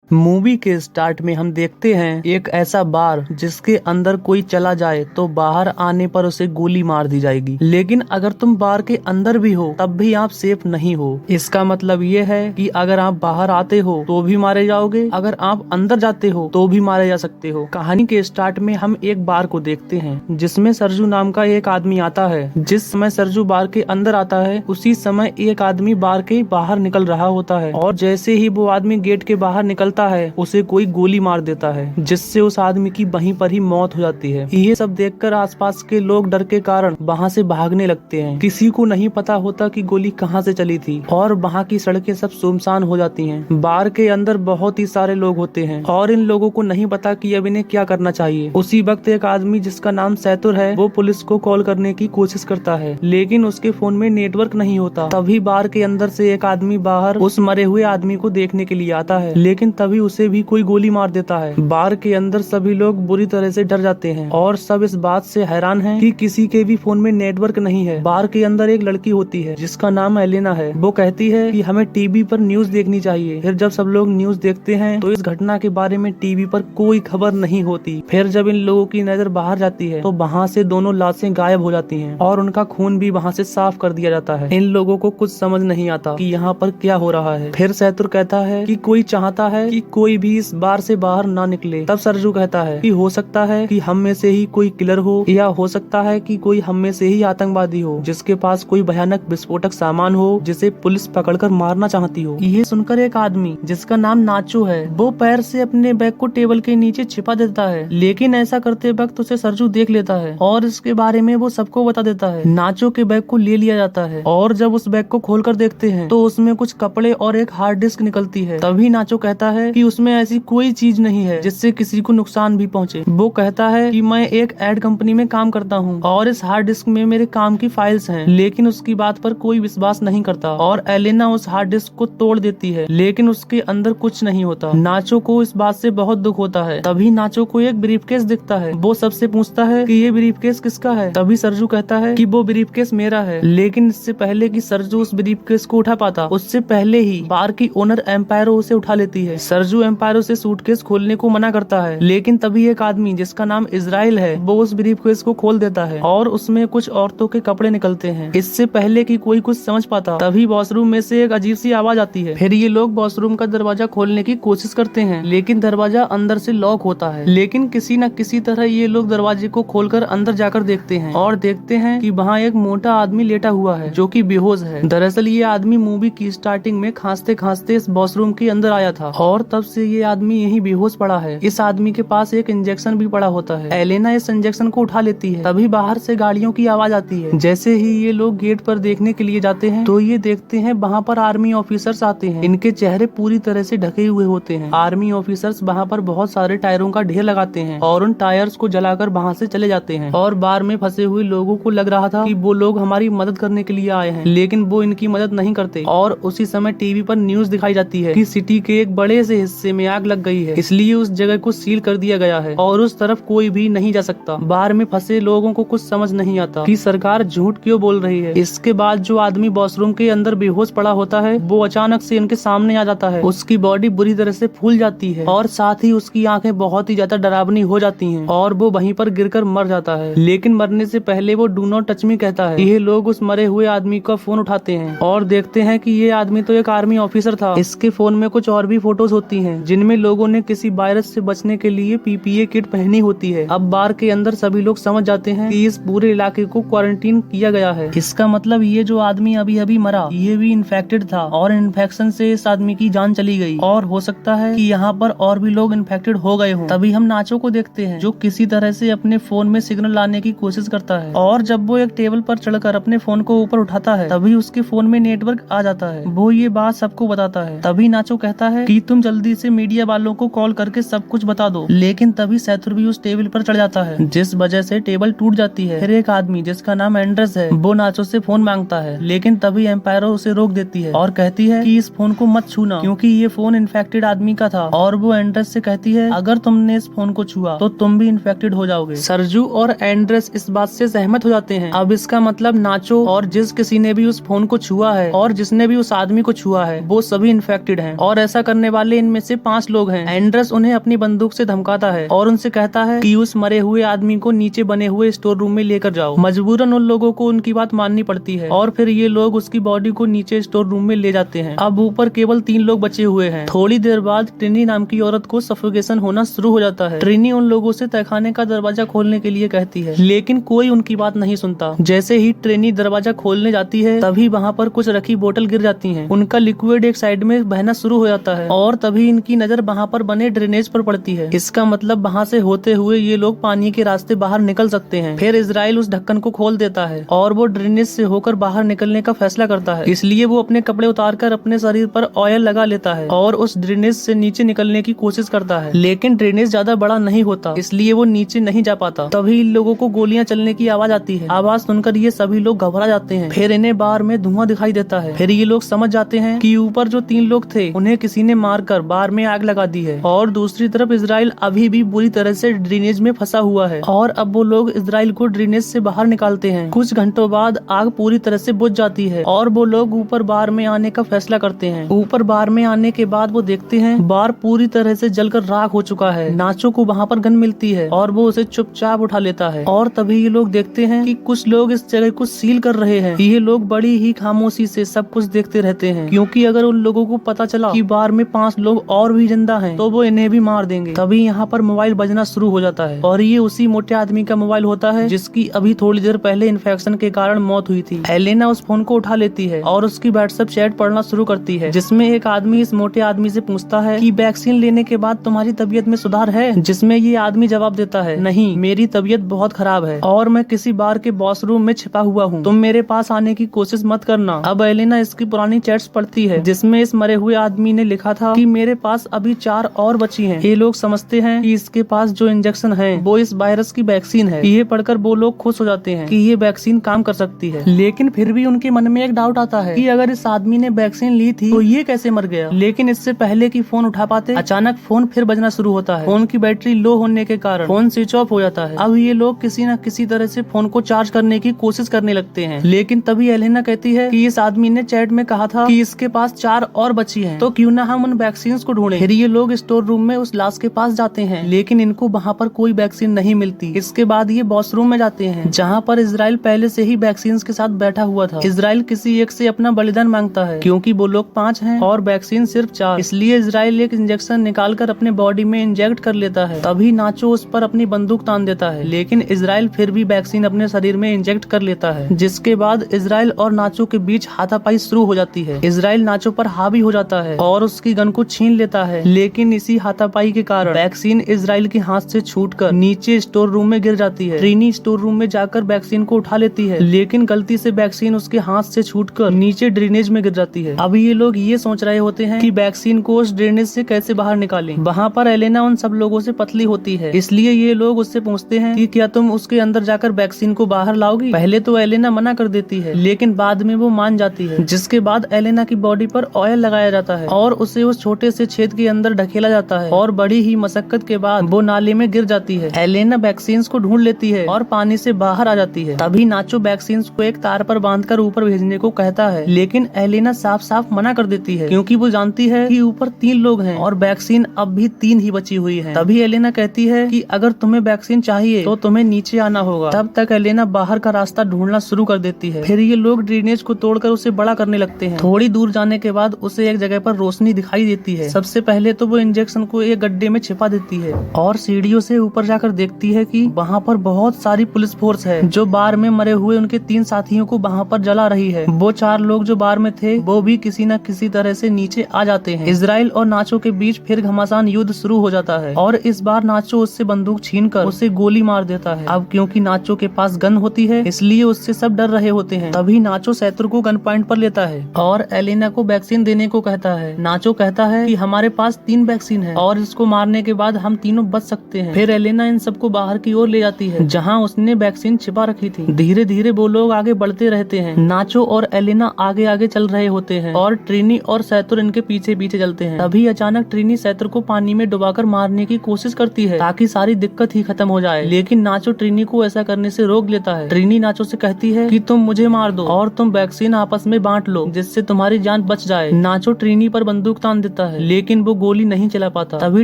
Movie के start में हम देखते हैं एक ऐसा बार जिसके अंदर कोई चला जाए तो बाहर आने पर उसे गोली मार दी जाएगी। लेकिन अगर तुम बार के अंदर भी हो तब भी आप सेफ नहीं हो। इसका मतलब ये है कि अगर आप बाहर आते हो तो भी मारे जाओगे, अगर आप अंदर जाते हो तो भी मारे जा सकते हो। कहानी के स्टार्ट में हम एक बार को देखते हैं जिसमें सरजू नाम का एक आदमी आता है। जिस समय सरजू बार के अंदर आता है उसी समय एक आदमी बार के बाहर निकल रहा होता है और जैसे ही वो आदमी गेट के बाहर निकलता है उसे कोई गोली मार देता है जिससे उस आदमी की वहीं पर ही मौत हो जाती है। ये सब देखकर आसपास के लोग डर के कारण वहाँ से भागने लगते हैं। किसी को नहीं पता होता कि गोली कहाँ से चली थी और वहाँ की सड़कें सब सुनसान हो जाती हैं। बार के अंदर बहुत ही सारे लोग होते हैं और इन लोगों को नहीं पता कि अब इन्हें क्या करना चाहिए। उसी वक्त एक आदमी जिसका नाम सैतुर है वो पुलिस को कॉल करने की कोशिश करता है लेकिन उसके फोन में नेटवर्क नहीं होता। तभी बार के अंदर से एक आदमी बाहर उस मरे हुए आदमी को देखने के लिए आता है लेकिन तभी उसे भी कोई गोली मार देता है। बार के अंदर सभी लोग बुरी तरह से डर जाते हैं और सब इस बात से हैरान हैं कि किसी के भी फोन में नेटवर्क नहीं है। बार के अंदर एक लड़की होती है जिसका नाम एलेना है। वो कहती है कि हमें टीवी पर न्यूज देखनी चाहिए। फिर जब सब लोग न्यूज देखते हैं तो इस घटना के बारे में टीवी पर कोई खबर नहीं होती। फिर जब इन लोगों की नजर बाहर जाती है तो वहाँ से दोनों लाशें गायब हो जाती हैं और उनका खून भी वहाँ से साफ कर दिया जाता है। इन लोगों को कुछ समझ नहीं आता कि यहाँ पर क्या हो रहा है। फिर सैतुर कहता है कि कोई चाहता है कि कोई भी इस बार से बाहर ना निकले। तब सरजू कहता है कि हो सकता है कि हम में से ही कोई किलर हो या हो सकता है कि कोई हम में से ही आतंकवादी हो जिसके पास कोई भयानक विस्फोटक सामान हो जिसे पुलिस पकड़कर मारना चाहती हो। ये सुनकर एक आदमी जिसका नाम नाचो है वो पैर से अपने बैग को टेबल के नीचे छिपा देता है लेकिन ऐसा करते वक्त उसे सरजू देख लेता है और इसके बारे में वो सबको बता देता है। नाचो के बैग को ले लिया जाता है और जब उस बैग को खोलकर देखते हैं तो उसमें कुछ कपड़े और एक हार्ड डिस्क निकलती है। तभी नाचो कहता है कि उसमें ऐसी कोई चीज नहीं है जिससे किसी को नुकसान भी पहुंचे। वो कहता है कि मैं एक एड कंपनी में काम करता हूँ और इस हार्ड डिस्क में मेरे काम की फाइल्स हैं। लेकिन उसकी बात पर कोई विश्वास नहीं करता और एलेना उस हार्ड डिस्क को तोड़ देती है लेकिन उसके अंदर कुछ नहीं होता। नाचो को इस बात से बहुत दुख होता है। तभी नाचो को एक ब्रीफकेस दिखता है। वो सबसे पूछता है कि ये ब्रीफकेस किसका है। तभी सरजू कहता है कि वो ब्रीफकेस मेरा है। लेकिन इससे पहले कि सरजू उस ब्रीफकेस को उठा पाता उससे पहले ही बार की ओनर एम्पायरो उसे उठा लेती है। सरजू एम्पायरो से सूटकेस खोलने को मना करता है लेकिन तभी एक आदमी जिसका नाम इजराइल है वो उस ब्रीफकेस को खोल देता है और उसमें कुछ औरतों के कपड़े निकलते हैं। इससे पहले कि कोई कुछ समझ पाता तभी वॉशरूम में से एक अजीब सी आवाज आती है। फिर ये लोग वॉशरूम का दरवाजा खोलने की कोशिश करते हैं लेकिन दरवाजा अंदर से लॉक होता है। लेकिन किसी न किसी तरह ये लोग दरवाजे को खोलकर अंदर जाकर देखते हैं और देखते हैं कि वहाँ एक मोटा आदमी लेटा हुआ है जो कि बेहोश है। दरअसल ये आदमी मूवी की स्टार्टिंग में खांसते खांसते इस वॉशरूम के अंदर आया था और तब से ये आदमी यही बेहोश पड़ा है। इस आदमी के पास एक इंजेक्शन भी पड़ा होता है। एलेना इस इंजेक्शन को उठा लेती है। तभी बाहर से गाड़ियों की आवाज आती है। जैसे ही ये लोग गेट पर देखने के लिए जाते हैं तो ये देखते हैं वहाँ पर आर्मी ऑफिसर्स आते हैं। इनके चेहरे पूरी तरह से ढके हुए होते हैं। आर्मी ऑफिसर्स वहाँ पर बहुत सारे टायरों का ढेर लगाते हैं और उन टायर्स को जलाकर वहाँ से चले जाते हैं और बार में फंसे हुए लोगों को लग रहा था कि वो लोग हमारी मदद करने के लिए आए हैं लेकिन वो इनकी मदद नहीं करते। और उसी समय टीवी पर न्यूज दिखाई जाती है कि सिटी के एक बड़े से हिस्से में आग लग गई है इसलिए उस जगह को सील कर दिया गया है और उस तरफ कोई भी नहीं जा सकता। बाहर में फंसे लोगों को कुछ समझ नहीं आता कि सरकार झूठ क्यों बोल रही है। इसके बाद जो आदमी वॉशरूम के अंदर बेहोश पड़ा होता है वो अचानक से इनके सामने आ जाता है। उसकी बॉडी बुरी तरह से फूल जाती है और साथ ही उसकी आंखें बहुत ही ज्यादा डरावनी हो जाती हैं और वो वहीं पर गिरकर मर जाता है। लेकिन मरने से पहले वो डू नॉट टच मी कहता है। ये लोग उस मरे हुए आदमी का फोन उठाते हैं और देखते हैं कि ये आदमी तो एक आर्मी ऑफिसर था। इसके फोन में कुछ और भी फोटोज होती हैं जिनमें लोगों ने किसी वायरस से बचने के लिए पीपीए किट पहनी होती है। अब बार के अंदर सभी लोग समझ जाते हैं कि इस पूरे इलाके को क्वारंटीन किया गया है। इसका मतलब ये जो आदमी अभी अभी मरा ये भी इन्फेक्टेड था और इन्फेक्शन से इस आदमी की जान चली गई और हो सकता है कि यहाँ पर और भी लोग इन्फेक्टेड हो गए हों। तभी हम नाचो को देखते हैं जो किसी तरह से अपने फोन में सिग्नल लाने की कोशिश करता है और जब वो एक टेबल पर चढ़कर अपने फोन को ऊपर उठाता है तभी उसके फोन में नेटवर्क आ जाता है। वो ये बात सबको बताता है। तभी नाचो कहता है कि तुम जल्दी से मीडिया वालों को कॉल करके सब कुछ बता दो। लेकिन तभी सैतुर भी उस टेबल पर चढ़ जाता है जिस वजह से टेबल टूट जाती है। फिर एक आदमी जिसका नाम एंड्रेस है वो नाचो से फोन मांगता है लेकिन तभी एम्पायरो उसे रोक देती है और कहती है कि इस फोन को मत छूना क्योंकि ये फोन इन्फेक्टेड आदमी का था। और वो एंड्रेस से कहती है अगर तुमने इस फोन को छुआ तो तुम भी इन्फेक्टेड हो जाओगे। सरजू और एंड्रेस इस बात से सहमत हो जाते हैं। अब इसका मतलब नाचो और जिस किसी ने भी उस फोन को छुआ है और जिसने भी उस आदमी को छुआ है वो सभी इन्फेक्टेड हैं और ऐसा करने वाले सारे इनमें से 5 लोग हैं। एंड्रस उन्हें अपनी बंदूक से धमकाता है और उनसे कहता है कि उस मरे हुए आदमी को नीचे बने हुए स्टोर रूम में लेकर जाओ। मजबूरन उन लोगों को उनकी बात माननी पड़ती है और फिर ये लोग उसकी बॉडी को नीचे स्टोर रूम में ले जाते हैं। अब ऊपर केवल 3 लोग बचे हुए हैं। थोड़ी देर बाद ट्रिनी नाम की औरत को सफोकेशन होना शुरू हो जाता है। ट्रिनी उन लोगों से तहखाने का दरवाजा खोलने के लिए कहती है, लेकिन कोई उनकी बात नहीं सुनता। जैसे ही ट्रिनी दरवाजा खोलने जाती है तभी वहाँ पर कुछ रखी बोतल गिर जाती हैं। उनका लिक्विड एक साइड में बहना शुरू हो जाता है और तभी इनकी नजर वहाँ पर बने ड्रेनेज पर पड़ती है। इसका मतलब वहाँ से होते हुए ये लोग पानी के रास्ते बाहर निकल सकते हैं। फिर इजराइल उस ढक्कन को खोल देता है और वो ड्रेनेज से होकर बाहर निकलने का फैसला करता है। इसलिए वो अपने कपड़े उतारकर अपने शरीर पर ऑयल लगा लेता है और उस ड्रेनेज से नीचे निकलने की कोशिश करता है, लेकिन ड्रेनेज ज्यादा बड़ा नहीं होता, इसलिए वो नीचे नहीं जा पाता। तभी इन लोगों को गोलियां चलने की आवाज आती है। आवाज सुनकर ये सभी लोग घबरा जाते हैं। फिर इन्हें बार में धुआं दिखाई देता है। फिर ये लोग समझ जाते हैं कि ऊपर जो 3 लोग थे उन्हें किसी ने मारकर बार में आग लगा दी है और दूसरी तरफ इजराइल अभी भी बुरी तरह से ड्रेनेज में फंसा हुआ है और अब वो लोग इजराइल को ड्रेनेज से बाहर निकालते हैं। कुछ घंटों बाद आग पूरी तरह से बुझ जाती है और वो लोग ऊपर बार में आने का फैसला करते हैं। ऊपर बार में आने के बाद वो देखते हैं बार पूरी तरह से जलकर राख हो चुका है। नाचो को वहाँ पर गन मिलती है और वो उसे चुपचाप उठा लेता है और तभी ये लोग देखते हैं कि कुछ लोग इस जगह को सील कर रहे हैं। ये लोग बड़ी ही खामोशी से सब कुछ देखते रहते हैं, क्योंकि अगर उन लोगों को पता चला कि बार में 5 लोग और भी जिंदा हैं तो वो इन्हें भी मार देंगे। तभी यहाँ पर मोबाइल बजना शुरू हो जाता है और ये उसी मोटे आदमी का मोबाइल होता है जिसकी अभी थोड़ी देर पहले इन्फेक्शन के कारण मौत हुई थी। एलेना उस फोन को उठा लेती है और उसकी व्हाट्सएप चैट पढ़ना शुरू करती है, जिसमें एक आदमी इस मोटे आदमी से पूछता है कि वैक्सीन लेने के बाद तुम्हारी तबीयत में सुधार है, जिसमें ये आदमी जवाब देता है, नहीं, मेरी तबीयत बहुत खराब है और मैं किसी बार के वॉशरूम में छिपा हुआ हूँ, तुम मेरे पास आने की कोशिश मत करना। अब एलेना इसकी पुरानी चैट्स पढ़ती है जिसमें इस मरे हुए आदमी ने लिखा था कि मेरे पास अभी 4 और बची हैं। ये लोग समझते हैं कि इसके पास जो इंजेक्शन है वो इस वायरस की वैक्सीन है। ये पढ़कर वो लोग खुश हो जाते हैं कि ये वैक्सीन काम कर सकती है, लेकिन फिर भी उनके मन में एक डाउट आता है कि अगर इस आदमी ने वैक्सीन ली थी तो ये कैसे मर गया। लेकिन इससे पहले कि फोन उठा पाते अचानक फोन फिर बजना शुरू होता है। फोन की बैटरी लो होने के कारण फोन स्विच ऑफ हो जाता है। अब ये लोग किसी न किसी तरह से फोन को चार्ज करने की कोशिश करने लगते हैं, लेकिन तभी एलेना कहती है कि इस आदमी ने चैट में कहा था कि इसके पास 4 और बची हैं, तो क्यों ना हम उन वैक्सीन को ढूंढें। फिर ये लोग स्टोर रूम में उस लाश के पास जाते हैं, लेकिन इनको वहाँ पर कोई वैक्सीन नहीं मिलती। इसके बाद ये वॉशरूम में जाते हैं जहाँ पर इजराइल पहले से ही वैक्सीन के साथ बैठा हुआ था। इजराइल किसी एक से अपना बलिदान मांगता है क्योंकि वो लोग 5 हैं और वैक्सीन सिर्फ 4, इसलिए इजराइल एक इंजेक्शन निकालकर अपने बॉडी में इंजेक्ट कर लेता है। तभी नाचो उस पर अपनी बंदूक तान देता है, लेकिन इजराइल फिर भी वैक्सीन अपने शरीर में इंजेक्ट कर लेता है, जिसके बाद इजराइल और नाचो के बीच हाथापाई शुरू हो जाती है। इजराइल नाचो पर हावी हो जाता है और उसकी गन को छीन लेता है, लेकिन इसी हाथापाई के कारण वैक्सीन इजराइल के हाथ से छूटकर नीचे स्टोर रूम में गिर जाती है। ट्रिनी स्टोर रूम में जाकर वैक्सीन को उठा लेती है, लेकिन गलती से वैक्सीन उसके हाथ से छूटकर नीचे ड्रेनेज में गिर जाती है। अब ये लोग ये सोच रहे होते हैं कि वैक्सीन को उस ड्रेनेज से कैसे बाहर निकालें। वहाँ पर एलेना उन सब लोगों से पतली होती है, इसलिए ये लोग उससे पूछते हैं कि क्या तुम उसके अंदर जाकर वैक्सीन को बाहर लाओगी। पहले तो एलेना मना कर देती है, लेकिन बाद में वो मान जाती है, जिसके बाद एलेना की बॉडी पर ऑयल लगाया जाता है और उसे उस छोटे से छेद के अंदर ढकेला जाता है और बड़ी ही मशक्कत के बाद वो नाले में गिर जाती है। एलेना वैक्सीन को ढूंढ लेती है और पानी से बाहर आ जाती है। तभी नाचो वैक्सीन को एक तार पर बांधकर ऊपर भेजने को कहता है, लेकिन एलेना साफ साफ मना कर देती है क्योंकि वो जानती है कि ऊपर 3 लोग हैं और वैक्सीन अब भी 3 ही बची हुई है। तभी एलेना कहती है कि अगर तुम्हें वैक्सीन चाहिए तो तुम्हें नीचे आना होगा। तब तक एलेना बाहर का रास्ता ढूंढना शुरू कर देती है। फिर ये लोग ड्रेनेज को तोड़कर उसे बड़ा करने लगते हैं। थोड़ी दूर जाने के बाद उसे एक जगह पर रोशनी दिखाई देती है। सबसे पहले तो वो इंजेक्शन को एक गड्ढे में छिपा देती है और सीढ़ियों से ऊपर जाकर देखती है कि वहाँ पर बहुत सारी पुलिस फोर्स है जो बार में मरे हुए उनके 3 साथियों को वहाँ पर जला रही है। वो 4 लोग जो बार में थे वो भी किसी न किसी तरह से नीचे आ जाते हैं। इजराइल और नाचो के बीच फिर घमासान युद्ध शुरू हो जाता है और इस बार नाचो उससे बंदूक छीनकर उसे गोली मार देता है। अब क्योंकि नाचो के पास गन होती है इसलिए उससे सब डर रहे होते हैं। तभी नाचो शत्रु को गन पॉइंट पर लेता है और एलेना को वैक्सीन देने को कहता है। नाचो कहता है कि हमारे पास 3 वैक्सीन है और इसको मारने के बाद हम तीनों बच सकते हैं। फिर एलेना इन सबको बाहर की ओर ले जाती है जहाँ उसने वैक्सीन छिपा रखी थी। धीरे धीरे वो लोग आगे बढ़ते रहते हैं। नाचो और एलेना आगे आगे चल रहे होते हैं और ट्रिनी और सैतुर इनके पीछे पीछे चलते हैं। तभी अचानक ट्रिनी सैतुर को पानी में डुबाकर मारने की कोशिश करती है ताकि सारी दिक्कत ही खत्म हो जाए, लेकिन नाचो ट्रिनी को ऐसा करने से रोक लेता है। ट्रिनी नाचो से कहती है कि तुम मुझे मार दो और तुम वैक्सीन आपस में बांट लो जिससे तुम्हारी जान बच जाए। नाचो ट्रिनी पर बंदूक तान देता है, लेकिन वो गोली नहीं चला पाता। तभी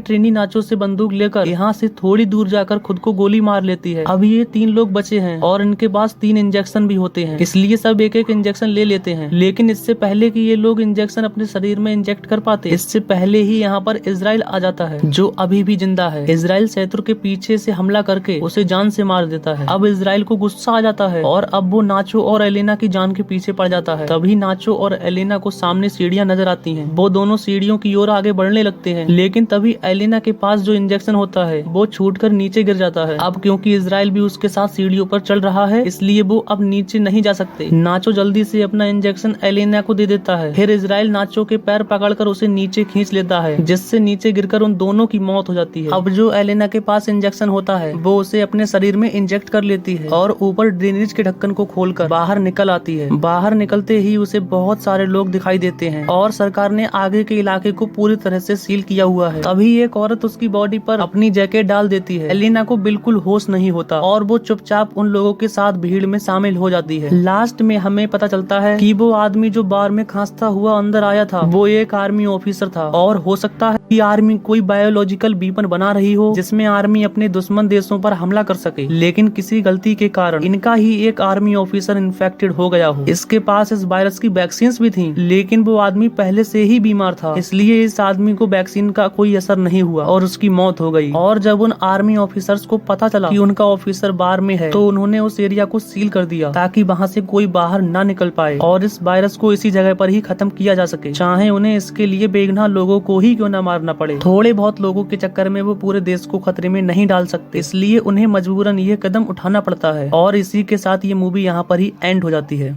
ट्रिनी नाचो से बंदूक लेकर यहाँ से थोड़ी दूर जाकर खुद को गोली मार लेती है। अब ये 3 लोग बचे हैं और इनके पास 3 इंजेक्शन भी होते हैं, इसलिए सब एक एक इंजेक्शन ले लेते हैं। लेकिन इससे पहले कि ये लोग इंजेक्शन अपने शरीर में इंजेक्ट कर पाते, इससे पहले ही यहाँ पर इजराइल आ जाता है, जो अभी भी जिंदा है। इजराइल शत्रु के पीछे से हमला करके उसे जान से मार देता है। अब इजराइल को गुस्सा आ जाता है और अब वो नाचो और एलेना की जान के पीछे पड़ जाता है। तभी नाचो और एलेना को सामने सीढ़ियां नजर आती हैं। वो दोनों सीढ़ियों की ओर आगे बढ़ने लगते हैं, लेकिन तभी एलेना के पास जो इंजेक्शन होता है वो छूटकर नीचे गिर जाता है। अब क्योंकि इजराइल भी उसके साथ सीढ़ियों पर चल रहा है, इसलिए वो अब नीचे नहीं जा सकते। नाचो जल्दी से अपना इंजेक्शन एलेना को दे देता है। फिर इजराइल नाचो के पैर पकड़कर उसे नीचे खींच लेता है, जिससे नीचे गिरकर उन दोनों की मौत हो जाती है। अब जो एलेना के पास इंजेक्शन होता है वो उसे अपने शरीर में इंजेक्ट कर लेती है और ऊपर ड्रेनेज के ढक्कन को खोलकर बाहर निकल आती है। बाहर निकलते ही उसे बहुत सारे लोग दिखाई देते हैं और सरकार ने आगे के इलाके को पूरी तरह से सील किया हुआ है। तभी एक औरत उसकी बॉडी पर अपनी जैकेट डाल देती है। एलेना को बिल्कुल होश नहीं होता और वो चुपचाप उन लोगों के साथ भीड़ में शामिल हो जाती है। लास्ट में हमें पता चलता है कि वो आदमी जो बार में खांसता हुआ अंदर आया था वो एक आर्मी ऑफिसर था, और हो सकता है कि आर्मी कोई बायोलॉजिकल वीपन बना रही हो जिसमें आर्मी अपने दुश्मन देशों पर हमला कर सके, लेकिन किसी गलती के कारण इनका ही एक आर्मी ऑफिसर इन्फेक्टेड हो गया हो। इसके पास इस वायरस की वैक्सीन भी थी, लेकिन वो आदमी पहले से ही बीमार था, इसलिए इस आदमी को वैक्सीन का कोई असर नहीं हुआ और उसकी मौत हो गई। और जब उन आर्मी ऑफिसर्स को पता चला कि उनका ऑफिसर बार में है, तो उन्होंने उस एरिया को सील कर दिया ताकि वहाँ से कोई बाहर ना निकल पाए और इस वायरस को इसी जगह पर ही खत्म किया जा सके, चाहे उन्हें इसके लिए बेगुनाह लोगों को ही क्यों न मारना पड़े। थोड़े बहुत लोगों के चक्कर में वो पूरे देश को खतरे में नहीं डाल सकते, इसलिए उन्हें मजबूरन ये कदम उठाना पड़ता है। और इसी के साथ ये मूवी यहाँ पर ही एंड हो जाती है।